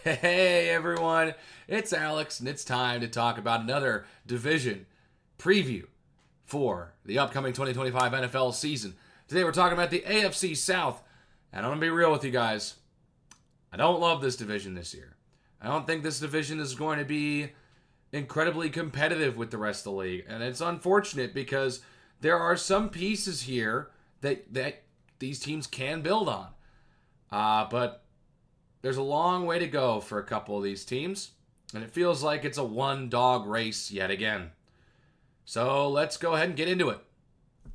Hey everyone, it's Alex, and it's time to talk about another division preview for the upcoming 2025 NFL season. Today we're talking about the AFC South, and I'm going to be real with you guys. I don't love this division this year. I don't think this division is going to be incredibly competitive with the rest of the league, and it's unfortunate because there are some pieces here that these teams can build on. But there's a long way to go for a couple of these teams, and it feels like it's a one-dog race yet again. So let's go ahead and get into it.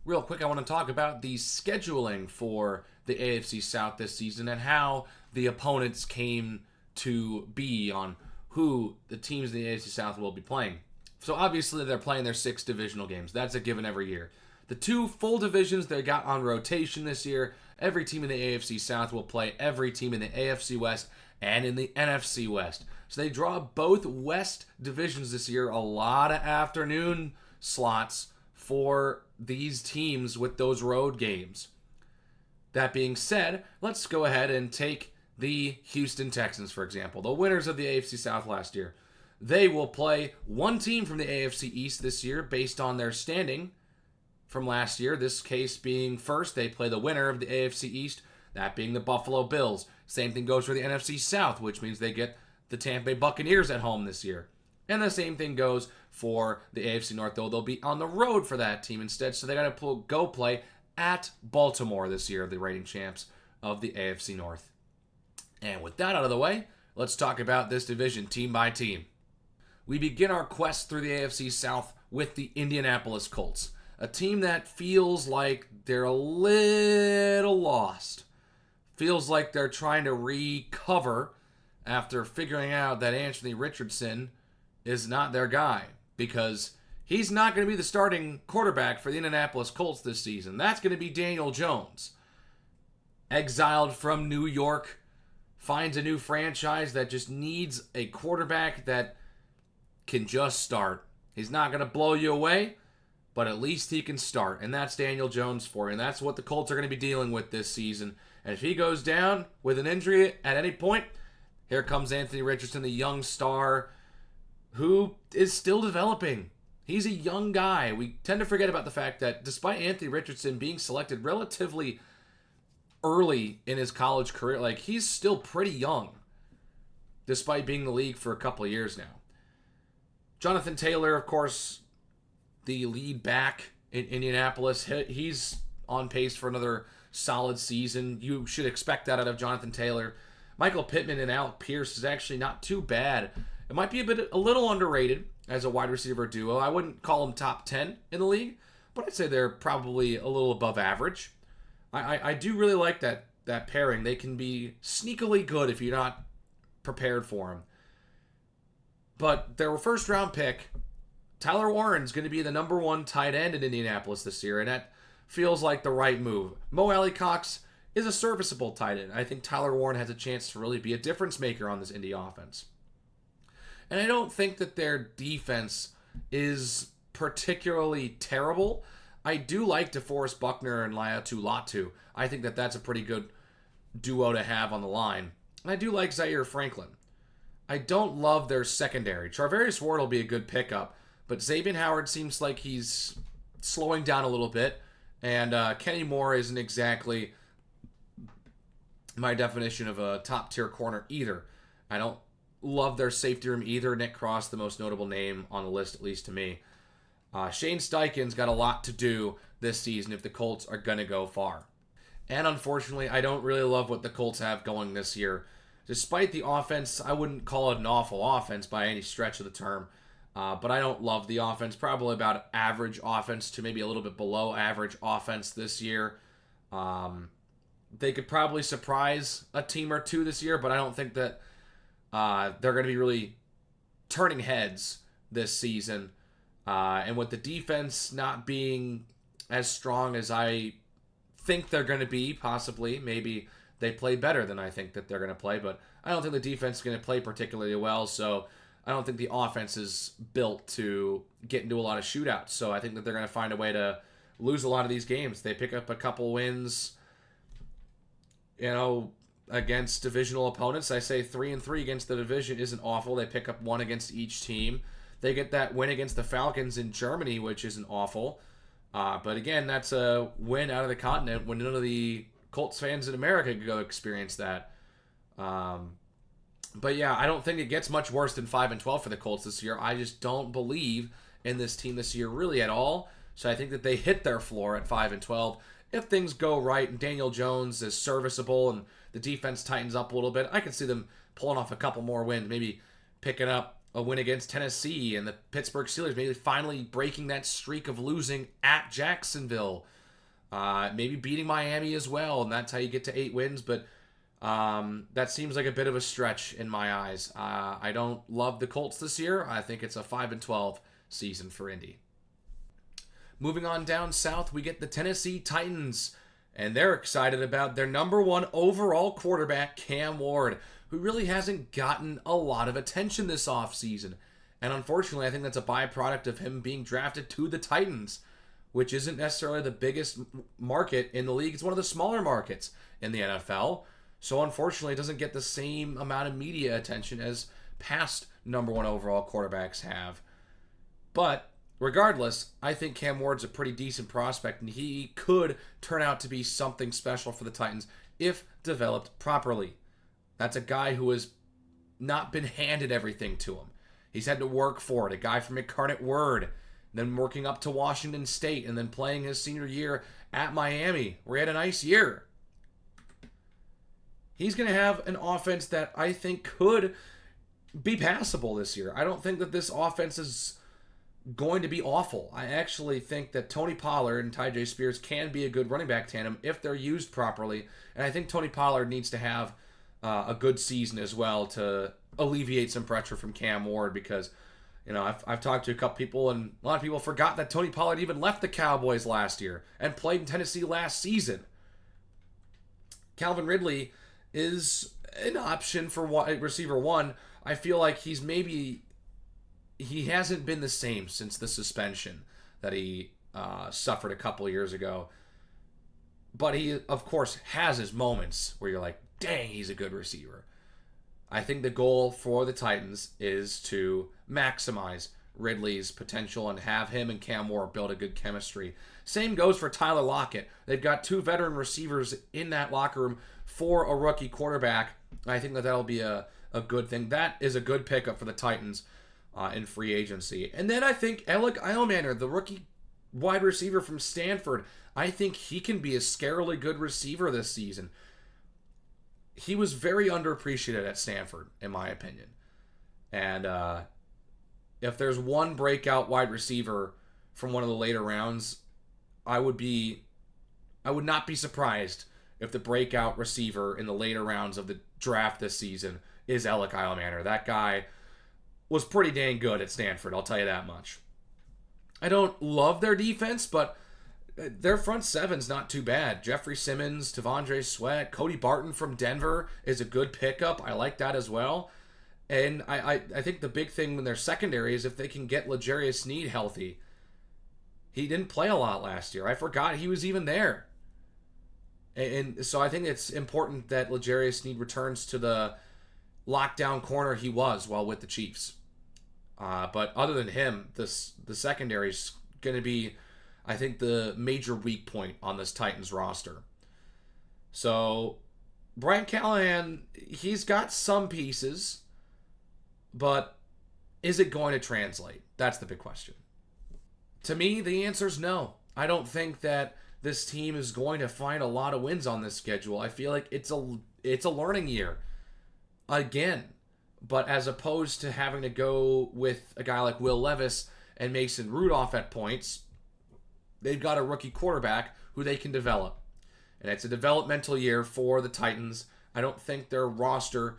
Real quick, I want to talk about the scheduling for the AFC South this season and how the opponents came to be on who the teams in the AFC South will be playing. So obviously they're playing their 6 divisional games. That's a given every year. The 2 full divisions they got on rotation this year, every team in the AFC South will play every team in the AFC West and in the NFC West. So they draw both West divisions this year, a lot of afternoon slots for these teams with those road games. That being said, let's go ahead and take the Houston Texans, for example, the winners of the AFC South last year. They will play one team from the AFC East this year based on their standing from last year. This case being first, they play the winner of the AFC East, that being the Buffalo Bills. Same thing goes for the NFC South, which means they get the Tampa Bay Buccaneers at home this year. And the same thing goes for the AFC North, though they'll be on the road for that team instead, so they got to go play at Baltimore this year, the reigning champs of the AFC North. And with that out of the way, let's talk about this division team by team. We begin our quest through the AFC South with the Indianapolis Colts, a team that feels like they're a little lost. Feels like they're trying to recover after figuring out that Anthony Richardson is not their guy, because he's not going to be the starting quarterback for the Indianapolis Colts this season. That's going to be Daniel Jones. Exiled from New York, finds a new franchise that just needs a quarterback that can just start. He's not going to blow you away, but at least he can start, and that's Daniel Jones for you, and that's what the Colts are going to be dealing with this season. And if he goes down with an injury at any point, here comes Anthony Richardson, the young star who is still developing. He's a young guy. We tend to forget about the fact that despite Anthony Richardson being selected relatively early in his college career, like, he's still pretty young, despite being in the league for a couple of years now. Jonathan Taylor, of course, the lead back in Indianapolis, he's on pace for another solid season. You should expect that out of Jonathan Taylor. Michael Pittman and Alec Pierce is actually not too bad. It might be a little underrated as a wide receiver duo. I wouldn't call them top 10 in the league, but I'd say they're probably a little above average. I do really like that pairing. They can be sneakily good if you're not prepared for them. But their first round pick, Tyler Warren's going to be the number 1 tight end in Indianapolis this year, and that feels like the right move. Mo Alley-Cox is a serviceable tight end. I think Tyler Warren has a chance to really be a difference maker on this Indy offense. And I don't think that their defense is particularly terrible. I do like DeForest Buckner and Laiatu Latu. I think that that's a pretty good duo to have on the line. And I do like Zaire Franklin. I don't love their secondary. Charvarius Ward will be a good pickup, but Xavier Howard seems like he's slowing down a little bit, and Kenny Moore isn't exactly my definition of a top-tier corner either. I don't love their safety room either. Nick Cross, the most notable name on the list, at least to me. Shane Steichen's got a lot to do this season if the Colts are going to go far. And unfortunately, I don't really love what the Colts have going this year. Despite the offense, I wouldn't call it an awful offense by any stretch of the term. But I don't love the offense. Probably about average offense to maybe a little bit below average offense this year. They could probably surprise a team or two this year, but I don't think that they're going to be really turning heads this season. And with the defense not being as strong as I think they're going to be, possibly, maybe they play better than I think that they're going to play, but I don't think the defense is going to play particularly well, so I don't think the offense is built to get into a lot of shootouts, so I think that they're going to find a way to lose a lot of these games. They pick up a couple wins, against divisional opponents. I say 3-3 against the division isn't awful. They pick up one against each team. They get that win against the Falcons in Germany, which isn't awful. But again, that's a win out of the continent when none of the Colts fans in America could go experience that. But yeah, I don't think it gets much worse than 5-12 for the Colts this year. I just don't believe in this team this year really at all. So I think that they hit their floor at 5-12. If things go right and Daniel Jones is serviceable and the defense tightens up a little bit, I can see them pulling off a couple more wins, maybe picking up a win against Tennessee and the Pittsburgh Steelers, maybe finally breaking that streak of losing at Jacksonville, maybe beating Miami as well, and that's how you get to 8 wins, but that seems like a bit of a stretch in my eyes. I don't love the Colts this year. I think it's a 5-12 season for Indy. Moving on down south, we get the Tennessee Titans, and they're excited about their number 1 overall quarterback, Cam Ward, who really hasn't gotten a lot of attention this offseason. And unfortunately, I think that's a byproduct of him being drafted to the Titans, which isn't necessarily the biggest market in the league. It's one of the smaller markets in the NFL. So unfortunately, it doesn't get the same amount of media attention as past number 1 overall quarterbacks have. But regardless, I think Cam Ward's a pretty decent prospect, and he could turn out to be something special for the Titans if developed properly. That's a guy who has not been handed everything to him. He's had to work for it. A guy from Incarnate Word, then working up to Washington State, and then playing his senior year at Miami, where he had a nice year. He's going to have an offense that I think could be passable this year. I don't think that this offense is going to be awful. I actually think that Tony Pollard and Tyjae Spears can be a good running back tandem if they're used properly. And I think Tony Pollard needs to have a good season as well to alleviate some pressure from Cam Ward, because I've talked to a couple people, and a lot of people forgot that Tony Pollard even left the Cowboys last year and played in Tennessee last season. Calvin Ridley is an option for receiver 1. I feel like he hasn't been the same since the suspension that he suffered a couple years ago. But he, of course, has his moments where you're like, dang, he's a good receiver. I think the goal for the Titans is to maximize Ridley's potential and have him and Cam Ward build a good chemistry. Same goes for Tyler Lockett. They've got 2 veteran receivers in that locker room for a rookie quarterback. I think that that'll be a good thing. That is a good pickup for the Titans in free agency. And then I think Alec Eilmaner, the rookie wide receiver from Stanford, I think he can be a scarily good receiver this season. He was very underappreciated at Stanford, in my opinion. And if there's one breakout wide receiver from one of the later rounds, I would not be surprised if the breakout receiver in the later rounds of the draft this season is Alec Eilmaner. That guy was pretty dang good at Stanford, I'll tell you that much. I don't love their defense, but their front seven's not too bad. Jeffrey Simmons, T'Vondre Sweat, Cody Barton from Denver is a good pickup. I like that as well. And I think the big thing in their secondary is if they can get L'Jarius Sneed healthy. He didn't play a lot last year. I forgot he was even there. And so I think it's important that L'Jarius Sneed returns to the lockdown corner he was while with the Chiefs. But other than him, the secondary is going to be, I think, the major weak point on this Titans roster. So Brian Callahan, he's got some pieces, but is it going to translate? That's the big question. To me, the answer is no. I don't think that this team is going to find a lot of wins on this schedule. I feel like it's a learning year again. But as opposed to having to go with a guy like Will Levis and Mason Rudolph at points, they've got a rookie quarterback who they can develop. And it's a developmental year for the Titans. I don't think their roster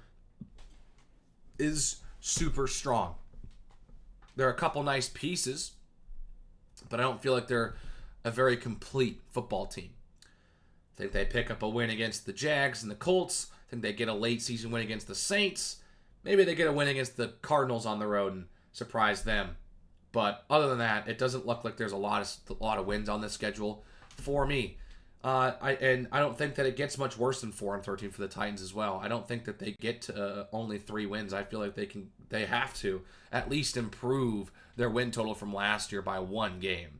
is super strong. There are a couple nice pieces, but I don't feel like they're a very complete football team. I think they pick up a win against the Jags and the Colts. I think they get a late season win against the Saints. Maybe they get a win against the Cardinals on the road and surprise them. But other than that, it doesn't look like there's a lot of wins on this schedule for me. I don't think that it gets much worse than 4-13 for the Titans as well. I don't think that they get to only 3 wins. I feel like they have to at least improve their win total from last year by 1 game.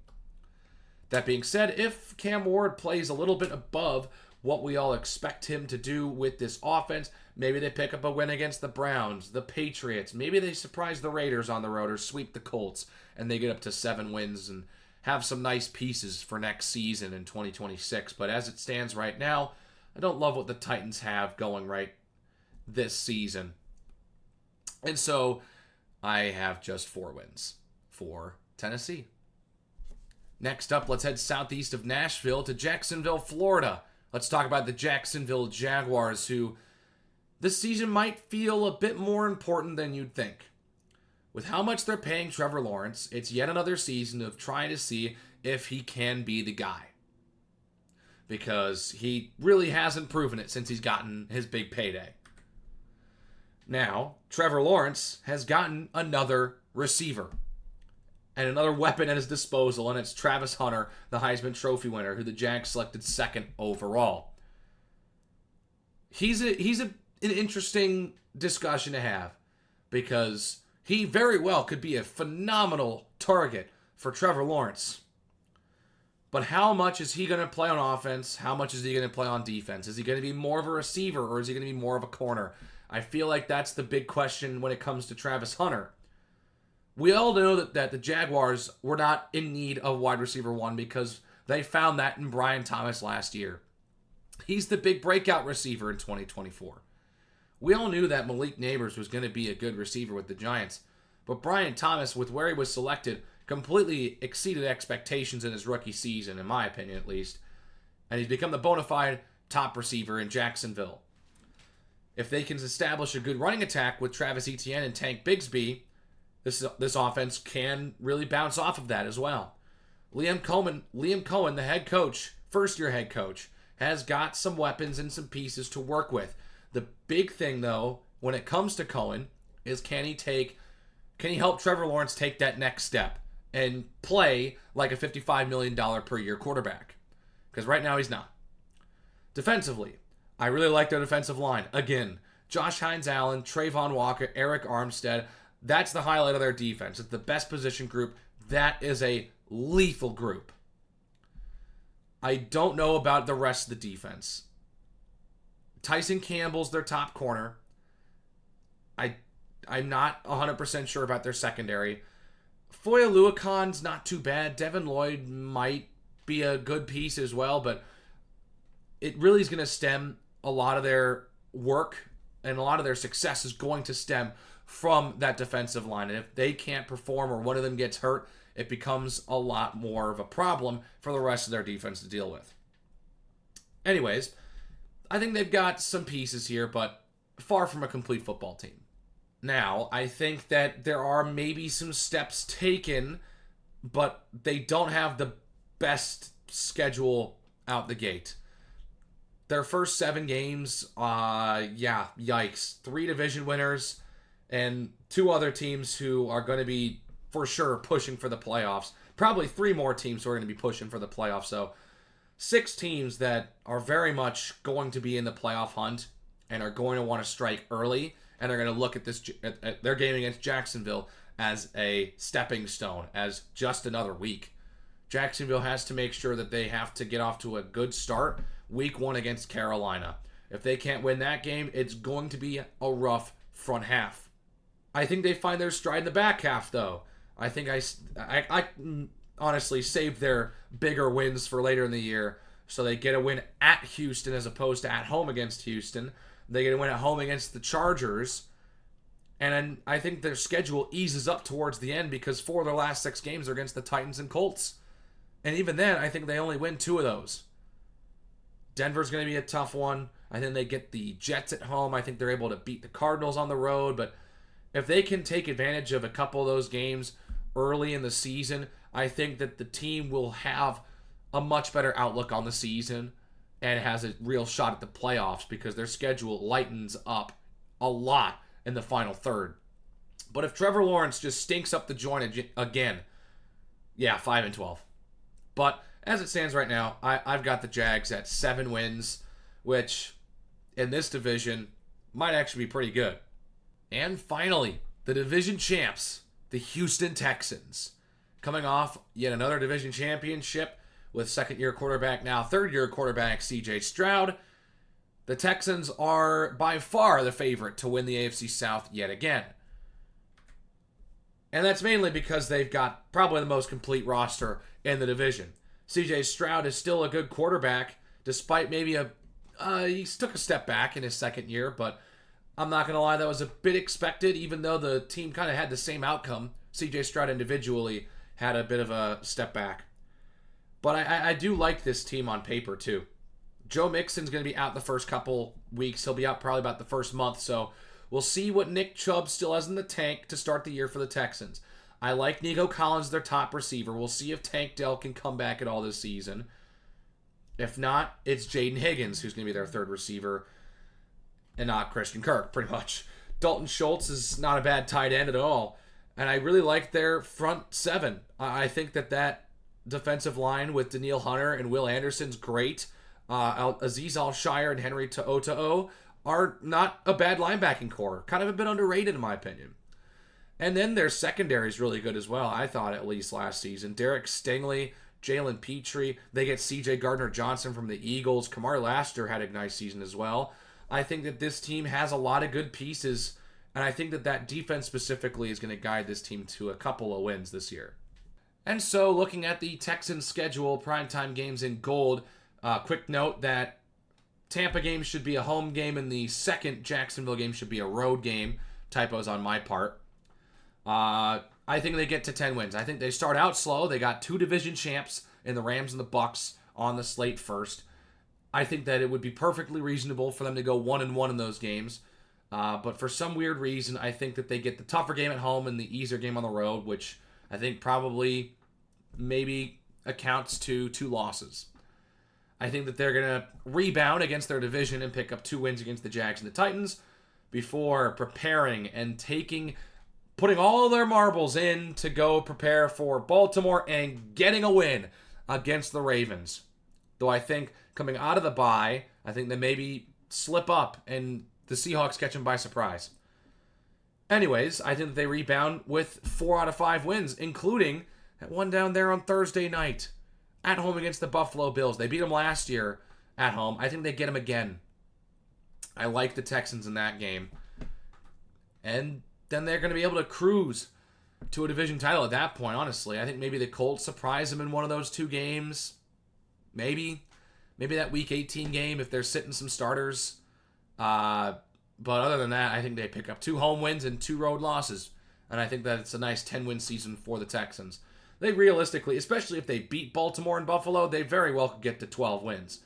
That being said, if Cam Ward plays a little bit above what we all expect him to do with this offense, maybe they pick up a win against the Browns, the Patriots, maybe they surprise the Raiders on the road or sweep the Colts, and they get up to 7 wins and have some nice pieces for next season in 2026. But as it stands right now, I don't love what the Titans have going right this season. And so I have just 4 wins for Tennessee. Next up, let's head southeast of Nashville to Jacksonville, Florida. Let's talk about the Jacksonville Jaguars, who this season might feel a bit more important than you'd think. With how much they're paying Trevor Lawrence, it's yet another season of trying to see if he can be the guy. Because he really hasn't proven it since he's gotten his big payday. Now, Trevor Lawrence has gotten another receiver and another weapon at his disposal, and it's Travis Hunter, the Heisman Trophy winner, who the Jags selected 2nd overall. He's an interesting discussion to have because he very well could be a phenomenal target for Trevor Lawrence. But how much is he going to play on offense? How much is he going to play on defense? Is he going to be more of a receiver or is he going to be more of a corner? I feel like that's the big question when it comes to Travis Hunter. We all know that the Jaguars were not in need of wide receiver 1 because they found that in Brian Thomas last year. He's the big breakout receiver in 2024. We all knew that Malik Neighbors was going to be a good receiver with the Giants, but Brian Thomas, with where he was selected, completely exceeded expectations in his rookie season, in my opinion at least, and he's become the bona fide top receiver in Jacksonville. If they can establish a good running attack with Travis Etienne and Tank Bigsby, this offense can really bounce off of that as well. Liam Cohen, the head coach, first-year head coach, has got some weapons and some pieces to work with. The big thing, though, when it comes to Cohen, is can he help Trevor Lawrence take that next step and play like a $55 million per year quarterback? Because right now he's not. Defensively, I really like their defensive line. Again, Josh Hines-Allen, Trayvon Walker, Eric Armstead, that's the highlight of their defense. It's the best position group. That is a lethal group. I don't know about the rest of the defense. Tyson Campbell's their top corner. I'm not 100% sure about their secondary. Foya Luakon's not too bad. Devin Lloyd might be a good piece as well, but it really is going to stem a lot of their work and a lot of their success is going to stem from that defensive line. And if they can't perform or one of them gets hurt, it becomes a lot more of a problem for the rest of their defense to deal with. Anyways, I think they've got some pieces here, but far from a complete football team. Now, I think that there are maybe some steps taken, but they don't have the best schedule out the gate. Their first 7 games, yikes. 3 division winners and 2 other teams who are going to be, for sure, pushing for the playoffs. Probably 3 more teams who are going to be pushing for the playoffs. So 6 teams that are very much going to be in the playoff hunt and are going to want to strike early and are going to look at this at their game against Jacksonville as a stepping stone, as just another week. Jacksonville has to make sure that they have to get off to a good start week 1 against Carolina. If they can't win that game, it's going to be a rough front half. I think they find their stride in the back half, though. I think I honestly saved their bigger wins for later in the year, so they get a win at Houston as opposed to at home against Houston. They get a win at home against the Chargers, and then I think their schedule eases up towards the end because 4 of their last 6 games are against the Titans and Colts. And even then, I think they only win 2 of those. Denver's going to be a tough one. I think they get the Jets at home. I think they're able to beat the Cardinals on the road. But if they can take advantage of a couple of those games early in the season, I think that the team will have a much better outlook on the season and has a real shot at the playoffs because their schedule lightens up a lot in the final third. But if Trevor Lawrence just stinks up the joint again, 5-12. But As it stands right now, I've got the Jags at 7 wins, which in this division might actually be pretty good. And finally, the division champs, the Houston Texans, coming off yet another division championship with second-year quarterback, now third-year quarterback C.J. Stroud. The Texans are by far the favorite to win the AFC South yet again. And that's mainly because they've got probably the most complete roster in the division. C.J. Stroud is still a good quarterback, despite maybe he took a step back in his second year, but I'm not going to lie, that was a bit expected, even though the team kind of had the same outcome. C.J. Stroud individually had a bit of a step back. But I do like this team on paper, too. Joe Mixon's going to be out the first couple weeks. He'll be out probably about the first month, so we'll see what Nick Chubb still has in the tank to start the year for the Texans. I like Nico Collins, their top receiver. We'll see if Tank Dell can come back at all this season. If not, it's Jaden Higgins who's going to be their third receiver and not Christian Kirk, pretty much. Dalton Schultz is not a bad tight end at all. And I really like their front seven. I think that defensive line with Daniil Hunter and Will Anderson's great. Azeez Al-Shire and Henry To'o are not a bad linebacking core. Kind of a bit underrated in my opinion. And then their secondary is really good as well, I thought, at least last season. Derek Stingley, Jalen Petrie. They get C.J. Gardner-Johnson from the Eagles. Kamar Laster had a nice season as well. I think that this team has a lot of good pieces, and I think that defense specifically is going to guide this team to a couple of wins this year. And so, looking at the Texans' schedule, primetime games in gold, quick note that Tampa game should be a home game, and the second Jacksonville game should be a road game. Typos on my part. I think they get to 10 wins. I think they start out slow. They got 2 division champs in the Rams and the Bucs on the slate first. I think that it would be perfectly reasonable for them to go 1-1 in those games. But for some weird reason, I think that they get the tougher game at home and the easier game on the road, which I think probably maybe accounts to 2 losses. I think that they're going to rebound against their division and pick up 2 wins against the Jags and the Titans before preparing and putting all their marbles in to go prepare for Baltimore and getting a win against the Ravens. Though I think coming out of the bye, I think they maybe slip up and the Seahawks catch them by surprise. Anyways, I think that they rebound with 4 out of 5 wins, including that one down there on Thursday night at home against the Buffalo Bills. They beat them last year at home. I think they get them again. I like the Texans in that game. And then they're going to be able to cruise to a division title at that point, honestly. I think maybe the Colts surprise them in one of those 2 games. Maybe that Week 18 game if they're sitting some starters. But other than that, I think they pick up 2 home wins and 2 road losses. And I think that it's a nice 10-win season for the Texans. They realistically, especially if they beat Baltimore and Buffalo, they very well could get to 12 wins.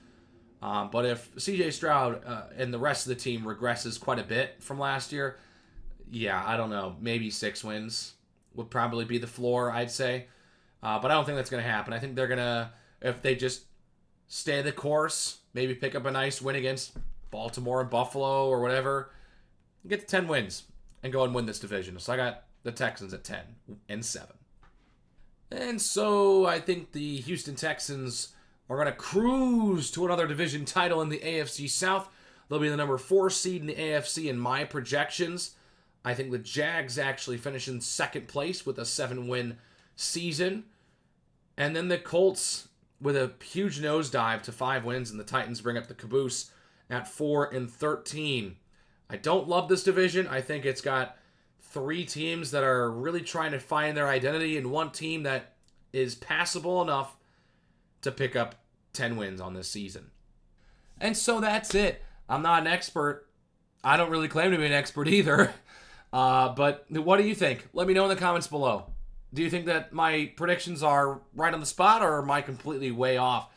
But if C.J. Stroud and the rest of the team regresses quite a bit from last year, yeah, I don't know. Maybe 6 wins would probably be the floor, I'd say. But I don't think that's going to happen. I think they're going to, if they just stay the course, maybe pick up a nice win against Baltimore and Buffalo or whatever, get to 10 wins and go and win this division. So I got the Texans at 10-7. And so I think the Houston Texans are going to cruise to another division title in the AFC South. They'll be the number 4 seed in the AFC in my projections. I think the Jags actually finish in second place with a 7-win season. And then the Colts with a huge nosedive to 5 wins, and the Titans bring up the caboose at 4-13. I don't love this division. I think it's got 3 teams that are really trying to find their identity and 1 team that is passable enough to pick up 10 wins on this season. And so that's it. I'm not an expert. I don't really claim to be an expert either. But what do you think? Let me know in the comments below. Do you think that my predictions are right on the spot, or am I completely way off?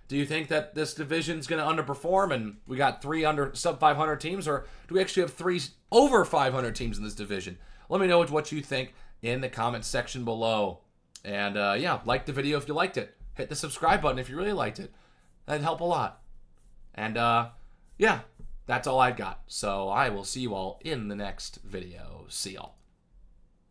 Do you think that this division's going to underperform and we got 3 sub 500 teams, or do we actually have 3 over 500 teams in this division? Let me know what you think in the comments section below. And yeah, like the video if you liked it. Hit the subscribe button if you really liked it. That'd help a lot. And yeah, that's all I've got. So I will see you all in the next video. See y'all.